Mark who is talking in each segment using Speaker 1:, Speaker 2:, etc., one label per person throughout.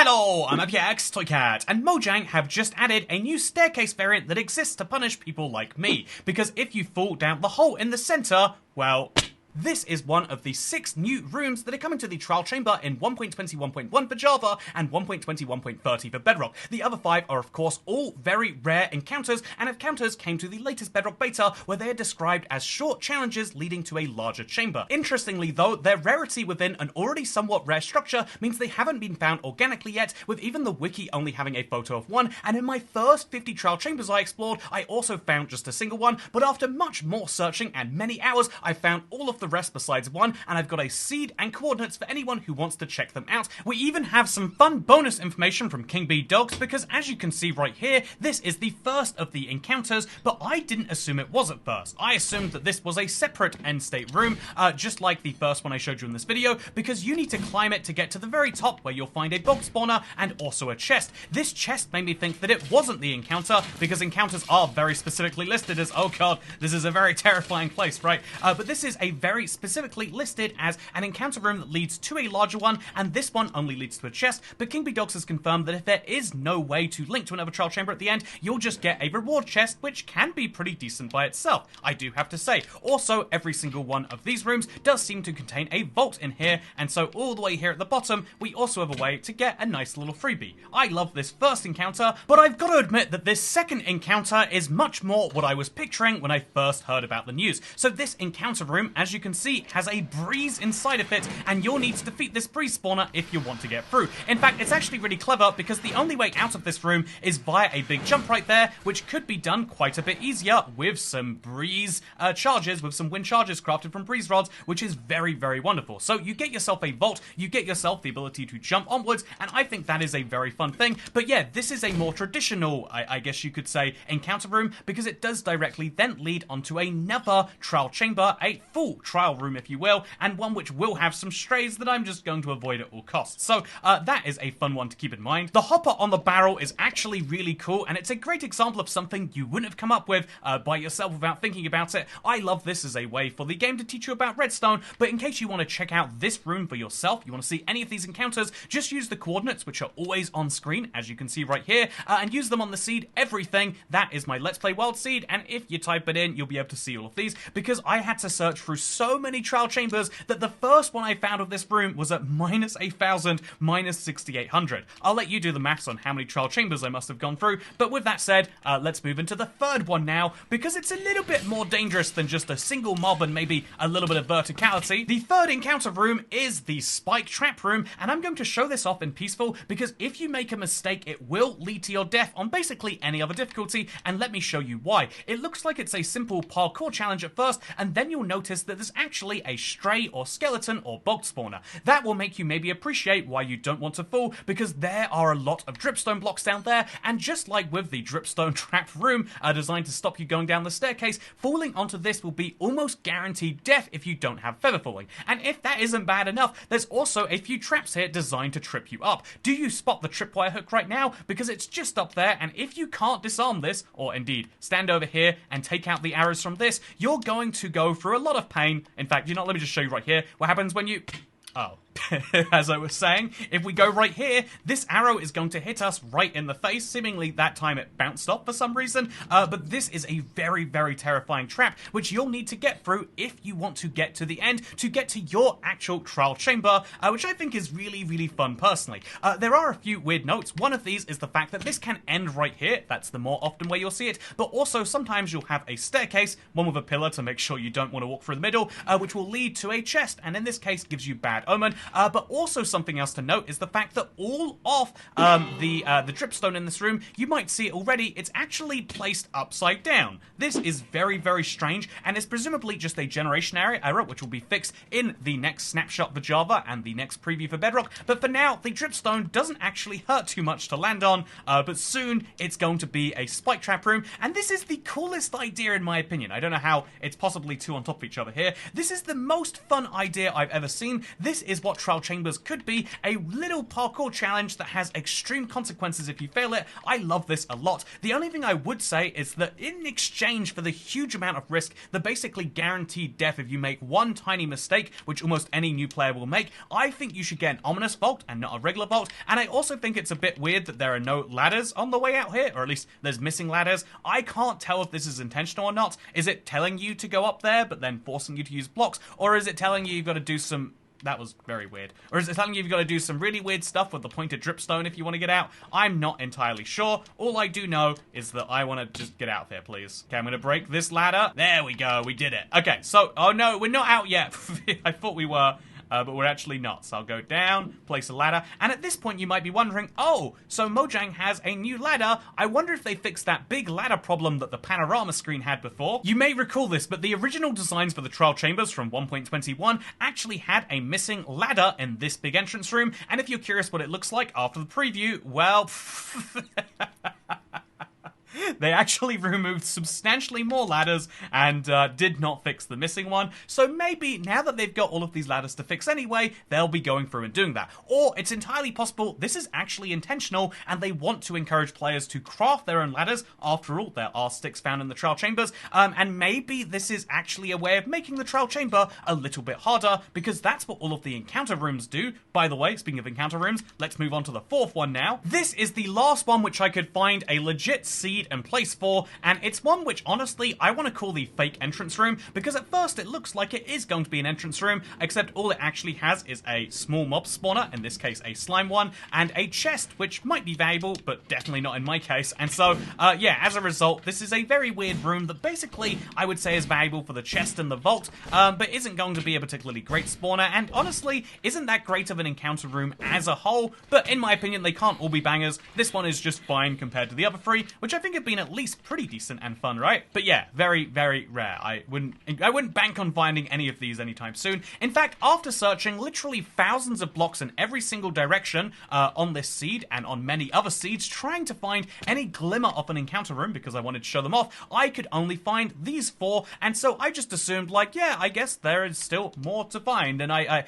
Speaker 1: Hello, I'm APX Toycat, and Mojang have just added a new staircase variant that exists to punish people like me, because if you fall down the hole in the center, well, this is one of the 6 new rooms that are coming to the trial chamber in 1.20.1.1 for Java and 1.20.1.30 for Bedrock. The other 5 are of course all very rare encounters, and encounters came to the latest Bedrock beta where they are described as short challenges leading to a larger chamber. Interestingly though, their rarity within an already somewhat rare structure means they haven't been found organically yet, with even the wiki only having a photo of one, and in my first 50 trial chambers I explored, I also found just a single one, but after much more searching and many hours, I found all of the rest besides one, and I've got a seed and coordinates for anyone who wants to check them out. We even have some fun bonus information from King Bee Dogs, because as you can see right here, this is the first of the encounters, but I didn't assume it was at first. I assumed that this was a separate end state room, just like the first one I showed you in this video, because you need to climb it to get to the very top where you'll find a bog spawner and also a chest. This chest made me think that it wasn't the encounter, because encounters are very specifically listed as, oh god, this is a very terrifying place, right? But this is a very specifically listed as an encounter room that leads to a larger one, and this one only leads to a chest, but King Bee Dogs has confirmed that if there is no way to link to another trial chamber at the end, you'll just get a reward chest, which can be pretty decent by itself, I do have to say. Also, every single one of these rooms does seem to contain a vault in here, and so all the way here at the bottom, we also have a way to get a nice little freebie. I love this first encounter, but I've got to admit that this second encounter is much more what I was picturing when I first heard about the news. So this encounter room, as you can see, has a breeze inside of it, and you'll need to defeat this breeze spawner if you want to get through. In fact, it's actually really clever, because the only way out of this room is via a big jump right there, which could be done quite a bit easier with some breeze charges, with some wind charges crafted from breeze rods, which is very, very wonderful. So you get yourself a vault, you get yourself the ability to jump onwards, and I think that is a very fun thing. But yeah, this is a more traditional, I guess you could say, encounter room, because it does directly then lead onto another trial chamber, a full trial room if you will, and one which will have some strays that I'm just going to avoid at all costs. So that is a fun one to keep in mind. The hopper on the barrel is actually really cool, and it's a great example of something you wouldn't have come up with by yourself without thinking about it. I love this as a way for the game to teach you about redstone, but in case you want to check out this room for yourself, you want to see any of these encounters, just use the coordinates which are always on screen, as you can see right here, and use them on the seed, everything. That is my Let's Play Wild seed, and if you type it in, you'll be able to see all of these, because I had to search through so many trial chambers that the first one I found of this room was at -1,000, -6,800. I'll let you do the maths on how many trial chambers I must have gone through, but with that said, let's move into the third one now, because it's a little bit more dangerous than just a single mob and maybe a little bit of verticality. The third encounter room is the spike trap room, and I'm going to show this off in peaceful, because if you make a mistake, it will lead to your death on basically any other difficulty, and let me show you why. It looks like it's a simple parkour challenge at first, and then you'll notice that there's actually a stray or skeleton or bog spawner. That will make you maybe appreciate why you don't want to fall, because there are a lot of dripstone blocks down there, and just like with the dripstone trapped room designed to stop you going down the staircase, falling onto this will be almost guaranteed death if you don't have feather falling. And if that isn't bad enough, there's also a few traps here designed to trip you up. Do you spot the tripwire hook right now? Because it's just up there, and if you can't disarm this, or indeed stand over here and take out the arrows from this, you're going to go through a lot of pain. In fact, you know, let me just show you right here what happens when you... Oh. As I was saying, if we go right here, this arrow is going to hit us right in the face. Seemingly that time it bounced off for some reason, but this is a very, very terrifying trap, which you'll need to get through if you want to get to the end, to get to your actual trial chamber, which I think is really, really fun personally. There are a few weird notes. One of these is the fact that this can end right here. That's the more often way you'll see it, but also sometimes you'll have a staircase, one with a pillar to make sure you don't want to walk through the middle, which will lead to a chest, and in this case gives you bad omen. But also something else to note is the fact that all of the dripstone in this room, you might see it already, it's actually placed upside down. This is very, very strange, and is presumably just a generation error, which will be fixed in the next snapshot for Java and the next preview for Bedrock. But for now, the dripstone doesn't actually hurt too much to land on, but soon it's going to be a spike trap room, and this is the coolest idea in my opinion. I don't know how it's possibly two on top of each other here. This is the most fun idea I've ever seen. This is what what trial chambers could be, a little parkour challenge that has extreme consequences if you fail it. I love this a lot. The only thing I would say is that in exchange for the huge amount of risk, the basically guaranteed death if you make one tiny mistake, which almost any new player will make, I think you should get an ominous vault and not a regular vault. And I also think it's a bit weird that there are no ladders on the way out here, or at least there's missing ladders. I can't tell if this is intentional or not. Is it telling you to go up there but then forcing you to use blocks, or is it telling you you've got to do some... That was very weird. Or is it telling you you've got to do some really weird stuff with the pointed dripstone if you want to get out? I'm not entirely sure. All I do know is that I want to just get out there, please. Okay, I'm going to break this ladder. There we go. We did it. Okay, so... Oh, no, we're not out yet. I thought we were... but we're actually not. So I'll go down, place a ladder, and at this point you might be wondering, oh, so Mojang has a new ladder. I wonder if they fixed that big ladder problem that the panorama screen had before. You may recall this, but the original designs for the trial chambers from 1.21 actually had a missing ladder in this big entrance room, and if you're curious what it looks like after the preview, well... They actually removed substantially more ladders and did not fix the missing one. So maybe now that they've got all of these ladders to fix anyway, they'll be going through and doing that. Or it's entirely possible this is actually intentional and they want to encourage players to craft their own ladders. After all, there are sticks found in the trial chambers. And maybe this is actually a way of making the trial chamber a little bit harder, because that's what all of the encounter rooms do. By the way, speaking of encounter rooms, let's move on to the fourth one now. This is the last one which I could find a legit seed and place for, and it's one which honestly I want to call the fake entrance room, because at first it looks like it is going to be an entrance room, except all it actually has is a small mob spawner, in this case a slime one, and a chest which might be valuable but definitely not in my case. And so yeah, as a result, this is a very weird room that basically I would say is valuable for the chest and the vault, but isn't going to be a particularly great spawner, and honestly isn't that great of an encounter room as a whole. But in my opinion, they can't all be bangers. This one is just fine compared to the other three, which I think have been at least pretty decent and fun, right? But yeah, very, very rare. I wouldn't bank on finding any of these anytime soon. In fact, after searching literally thousands of blocks in every single direction on this seed and on many other seeds, trying to find any glimmer of an encounter room because I wanted to show them off, I could only find these four, and so I just assumed, like, yeah, I guess there is still more to find, and I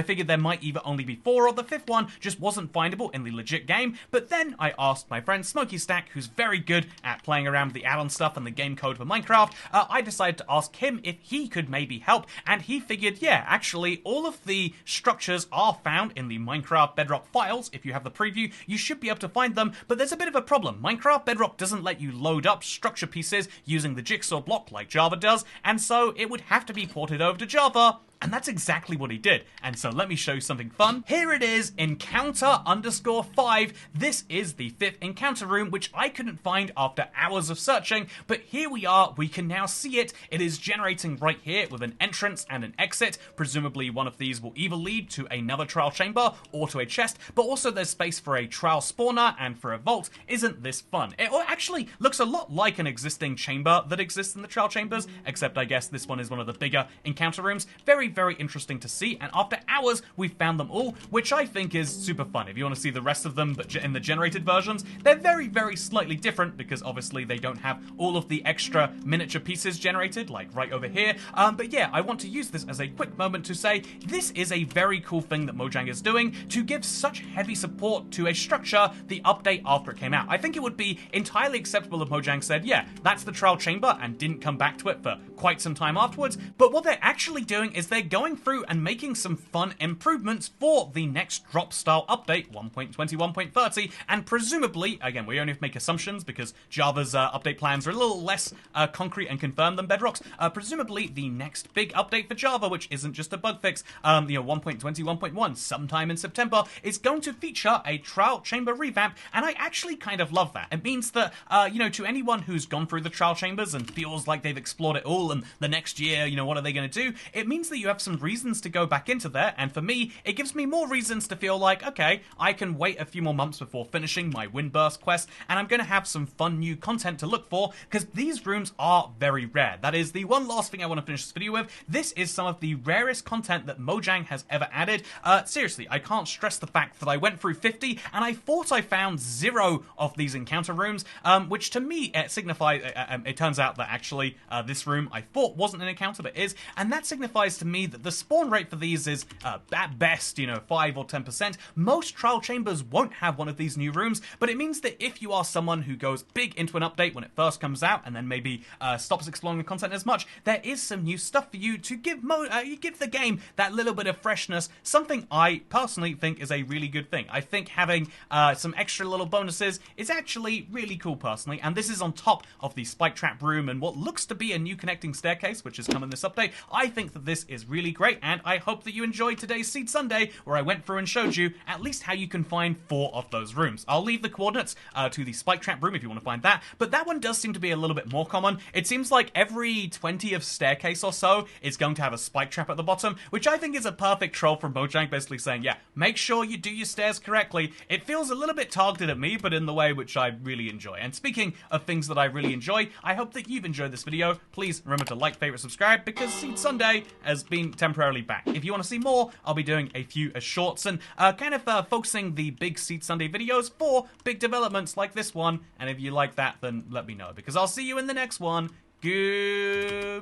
Speaker 1: figured there might either only be four or the fifth one just wasn't findable in the legit game. But then I asked my friend Smokey Stack, who's very good at playing around with the add-on stuff and the game code for Minecraft. I decided to ask him if he could maybe help, and he figured, yeah, actually all of the structures are found in the Minecraft Bedrock files. If you have the preview, you should be able to find them, but there's a bit of a problem. Minecraft Bedrock doesn't let you load up structure pieces using the jigsaw block like Java does, and so it would have to be ported over to Java. And that's exactly what he did. And so let me show you something fun. Here it is, encounter_5. This is the fifth encounter room, which I couldn't find after hours of searching, but here we are. We can now see it. It is generating right here with an entrance and an exit. Presumably one of these will either lead to another trial chamber or to a chest, but also there's space for a trial spawner and for a vault. Isn't this fun? It actually looks a lot like an existing chamber that exists in the trial chambers, except I guess this one is one of the bigger encounter rooms. Very, very interesting to see, and after hours we found them all, which I think is super fun. If you want to see the rest of them but in the generated versions, they're very, very slightly different because obviously they don't have all of the extra miniature pieces generated like right over here. But yeah, I want to use this as a quick moment to say this is a very cool thing that Mojang is doing to give such heavy support to a structure the update after it came out. I think it would be entirely acceptable if Mojang said, yeah, that's the trial chamber, and didn't come back to it for quite some time afterwards. But what they're actually doing is they're going through and making some fun improvements for the next drop style update, 1.20, and presumably, again, we only have to make assumptions because Java's update plans are a little less concrete and confirmed than Bedrock's. Presumably, the next big update for Java, which isn't just a bug fix, 1.20, sometime in September, is going to feature a trial chamber revamp, and I actually kind of love that. It means that, to anyone who's gone through the trial chambers and feels like they've explored it all, and the next year, what are they going to do? It means that you have some reasons to go back into there, and for me, it gives me more reasons to feel like, okay, I can wait a few more months before finishing my Windburst quest, and I'm going to have some fun new content to look for, because these rooms are very rare. That is the one last thing I want to finish this video with. This is some of the rarest content that Mojang has ever added. Seriously, I can't stress the fact that I went through 50, and I thought I found 0 of these encounter rooms, which to me, it signifies, it turns out that actually, this room I thought wasn't an encounter, but is, and that signifies to me me that the spawn rate for these is at best, 5 or 10%. Most trial chambers won't have one of these new rooms, but it means that if you are someone who goes big into an update when it first comes out and then maybe stops exploring the content as much, there is some new stuff for you to give the game that little bit of freshness, something I personally think is a really good thing. I think having some extra little bonuses is actually really cool personally, and this is on top of the spike trap room and what looks to be a new connecting staircase, which has come in this update. I think that this is really great, and I hope that you enjoyed today's Seed Sunday, where I went through and showed you at least how you can find 4 of those rooms. I'll leave the coordinates to the spike trap room if you want to find that, but that one does seem to be a little bit more common. It seems like every 20 of staircase or so is going to have a spike trap at the bottom, which I think is a perfect troll from Mojang, basically saying, yeah, make sure you do your stairs correctly. It feels a little bit targeted at me, but in the way which I really enjoy. And speaking of things that I really enjoy, I hope that you've enjoyed this video. Please remember to like, favorite, subscribe, because Seed Sunday has been temporarily back. If you want to see more, I'll be doing a few shorts and kind of focusing the big Seed Sunday videos for big developments like this one. And if you like that, then let me know, because I'll see you in the next one. Goodbye.